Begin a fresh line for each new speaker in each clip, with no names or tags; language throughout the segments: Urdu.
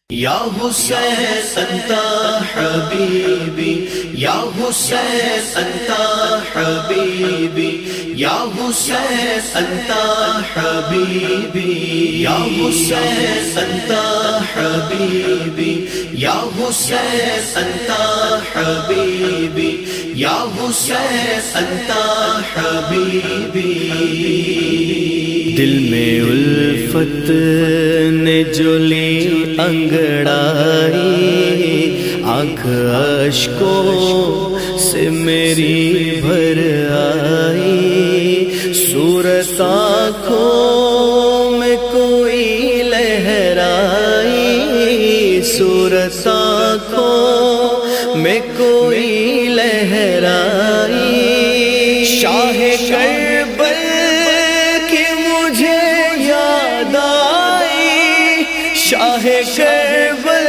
یا حسین انت حبیبی، یا حسین انت حبیبی، یا حسین انت حبیبی، یا حسین انت حبیبی، یا حسین انت حبیبی، یا حسین انت حبیبی۔
دل میں الفت نے جلی انگڑائی، آنکھ اشکوں سے میری بھر آئی، صورت آنکھوں میں کوئی لہرائی، صورت آنکھوں میں کوئی لہرائی، شاہ کربل کی مجھے یاد آئی، شاہ کربل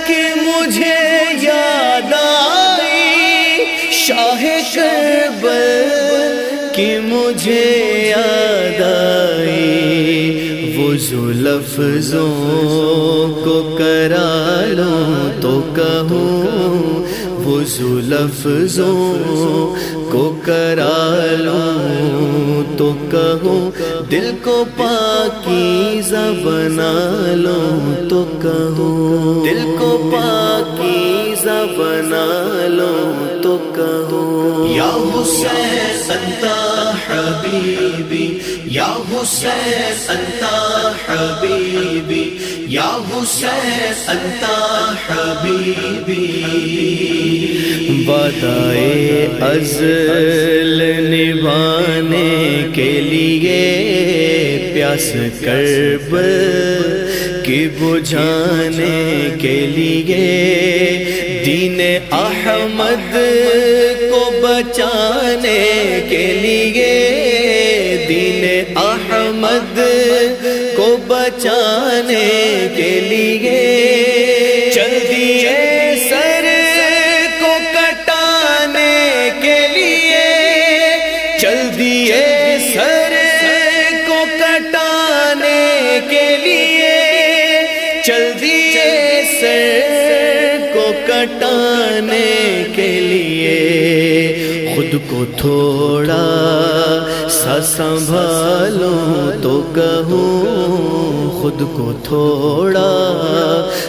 کی مجھے یاد آئی، شاہ کربل کی مجھے یاد آئی، وضو لفظوں کو کرا لوں تو کہوں، وضو لفظوں کو کرا لوں تو کہوں، دل کو پاکیزہ بنا لوں تو کہوں، دل کو پاکیزہ بنا لوں تو کہوں۔
یا حسین انت حبیبی، یا حسین انت حبیبی، یا حسین انت حبیبی۔
وعدۂ ازل نبھانے کے لیے، پیاس کرب کی بجھانے کے لیے، دین احمد کو بچانے کے لیے، دین احمد کو بچانے کے لیے، چل دیے سر کو کٹانے کے لیے، چل دیے سر کو کٹانے کے لیے، چل دیے سر کو کٹانے کے لیے، خود کو تھوڑا سا سنبھالوں تو کہوں، خود کو تھوڑا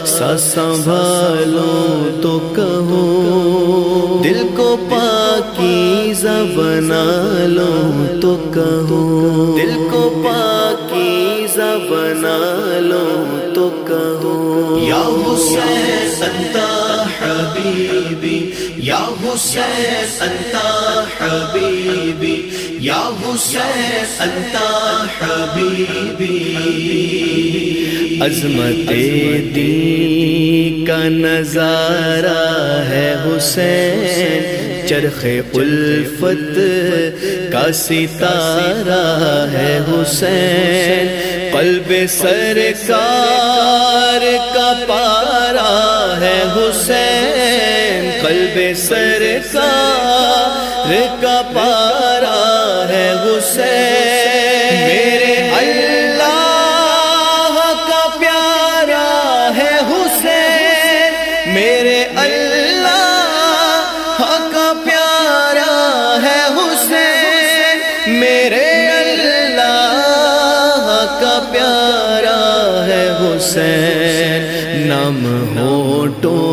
سا سنبھالوں تو کہوں، دل کو پاکیزہ بنا لوں تو کہوں، دل کو پاکیزہ بنا لوں تو کہوں۔
یا حسین انت حبیبی، یا حسین انت حبیبی، یا حسین انت حبیبی۔
عظمت دین کا نظارہ ہے حسین، چرخ الفت کا ستارہ ہے حسین، قلب سرکار کا پارا ہے حسین، قلب سرکار کا پارا ہے حسین، میرے اللہ کا پیارا ہے حسین، میرے اللہ کا پیارا ہے حسین، میرے اللہ کا پیارا ہے حسین، نام ہونٹوں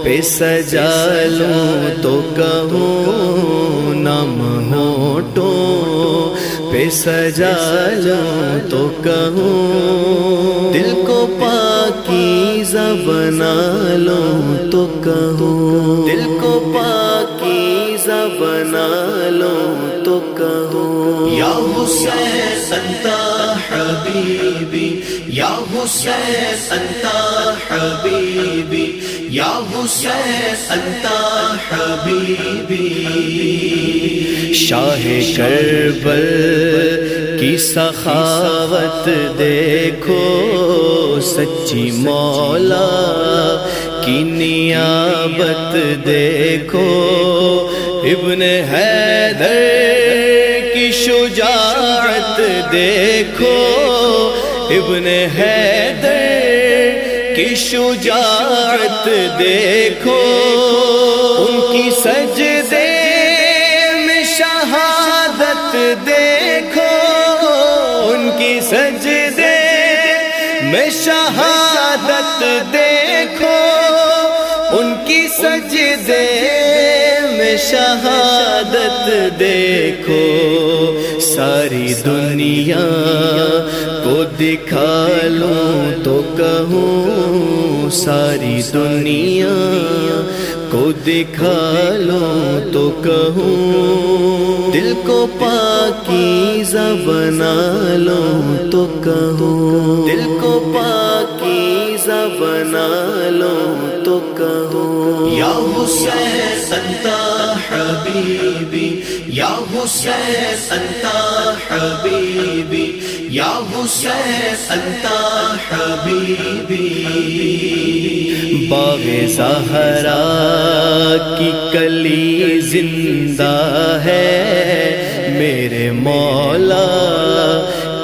پہ سجا لوں تو کہوں، نام ہونٹوں پہ سجا لوں تو کہوں، دل کو پاکیزہ بنا لوں تو کہوں، دل کو پاکیزہ بنا لوں تو کہوں۔
یا حسین انت حبیبی، یا حسین انت حبیبی، یا حسین انت حبیبی۔
شاہ کربل کی سخاوت دیکھو، سچی مولا کی نیابت دیکھو، ابن حیدر کی شجاعت دیکھو، ابن حیدر کی شجاعت دیکھو، ان کی سجدے میں شہادت دیکھو، ان کی سجدے میں شہادت دیکھو، ان کی سجدے میں شہادت دیکھو، ساری دنیا کو دکھا لوں تو کہوں، ساری دنیا کو دکھا لوں تو کہوں، دل کو پاکیزہ بنا لوں تو کہوں، دل کو پاکیزہ بنا لوں تو کہوں،
یا حسین انت حبیبی، یا حسین انت حبیبی، یا حسین انت حبیبی۔
باغ زہرا کی کلی زندہ ہے، میرے مولا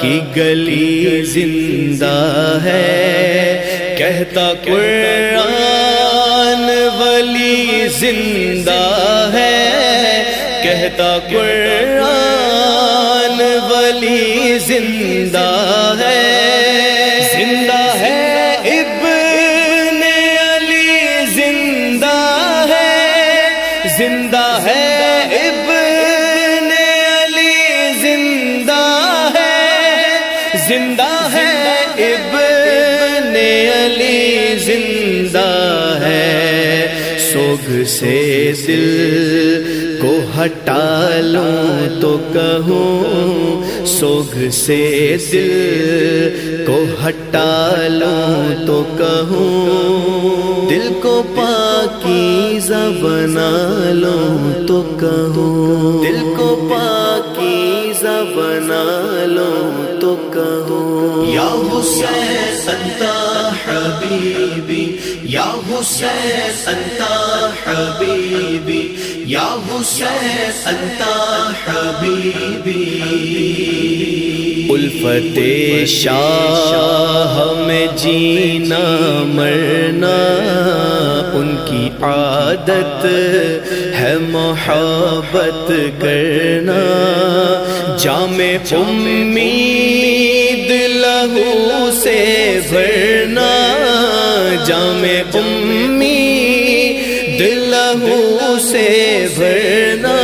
کی گلی زندہ ہے، کہتا قرآن ولی زندہ ہے، کہتا قرآن ولی زندہ ہے، زندہ ہے ابن علی زندہ ہے، زندہ ہے ابن علی زندہ ہے، زندہ ہے ابن علی زندہ ہے، سوگ سے دل کو ہٹا لوں تو کہوں، سوگ سے دل کو ہٹا لوں تو کہوں، دل کو پاکیزہ بنا لوں تو کہوں، دل کو پاکیزہ بنا لوں تو کہوں،
یا حسین انت حبیبی، یا حسین انت حبیبی، یا حسین انت حبیبی۔
الفت شاہ میں جینا مرنا، ان کی عادت ہے محبت کرنا، جام امید لہو سے بھرنا، جام امید لہو سے بھرنا،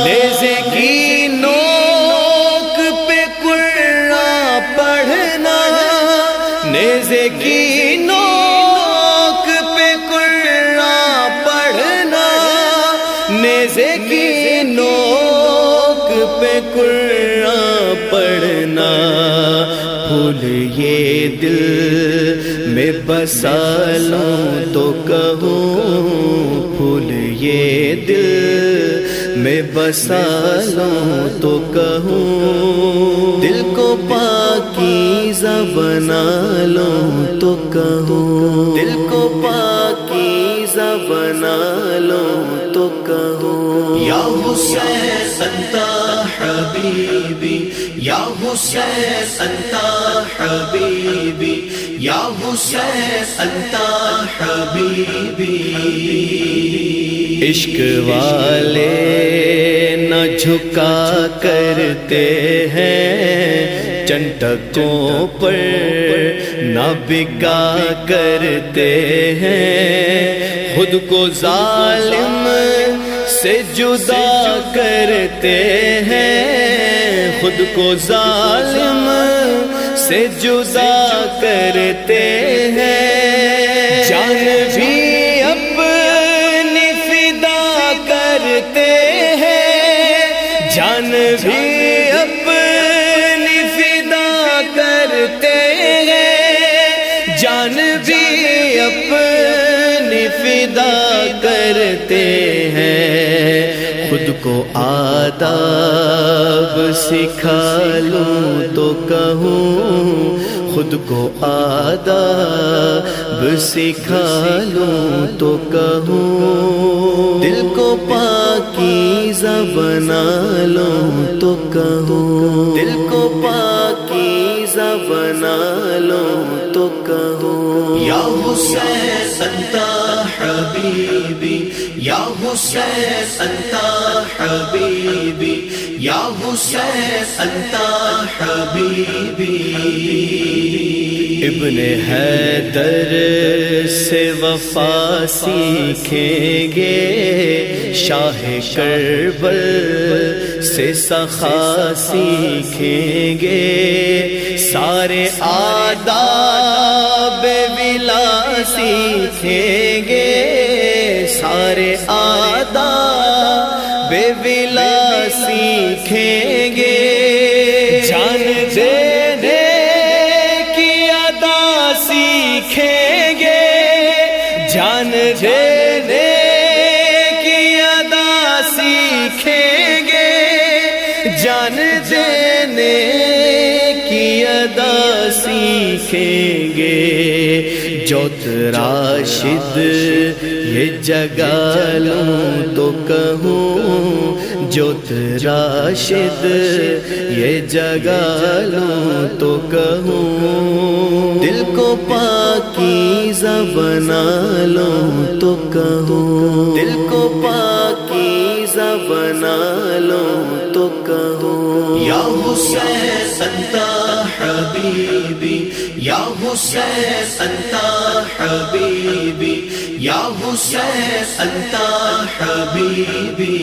نیزے کی نوک پہ قرآن پڑھنا، نیزے کی نوک پہ قرآن پڑھنا، نیزے کی نوک پہ قرآن پڑھنا، پھول یہ دل میں بسا لوں تو کہوں، پھول یہ دل میں بسا لوں تو کہوں، دل کو پاکیزہ بنا لوں تو کہوں، دل کو پاکیزہ بنا لوں تو کہوں،
یا حسین انت حبیبی، یا حسین انت حبیبی، یا حسین انت حبیبی۔
عشق والے نہ جھکا کرتے ہیں، چنٹکوں پر نہ بکا کرتے ہیں، خود کو ظالم سے جدا کرتے ہیں، خود کو ظالم سے جدا کرتے ہیں، جان بھی اپنی فدا کرتے ہیں، جان بھی اپنی فدا کرتے ہیں، جان بھی اپنی فدا کرتے ہیں، خود کو آداب سکھا لوں تو کہوں، خود کو آداب سکھا لوں تو کہوں، دل کو پاکیزہ بنا لوں تو کہوں، دل کو پاکیزہ بنا لوں تو کہوں،
یا حسین انت حبیبی یا حسین انت حبیبی یا حسین انت حبیبی
ابن حیدر سے وفا سیکھیں گے، شاہ کربل سے سخا سیکھیں گے، سارے آداب ولا سیکھیں گے، سارے آداب ولا سیکھیں گے، جان دینے سیکھیں گے، جان دینے کی ادا سیکھیں گے، جان دینے کی ادا سیکھیں گے، جو راشد یہ جگہ لوں تو کہوں، جو راشد یہ جگہ لوں تو کہوں، دل کو پاکیزہ بنا لوں تو کہوں، دل کو پاکیزہ بنا لوں تو کہوں،
یا حسین انت حبیبی یا حسین انت حبیبی یا حسین انت حبیبی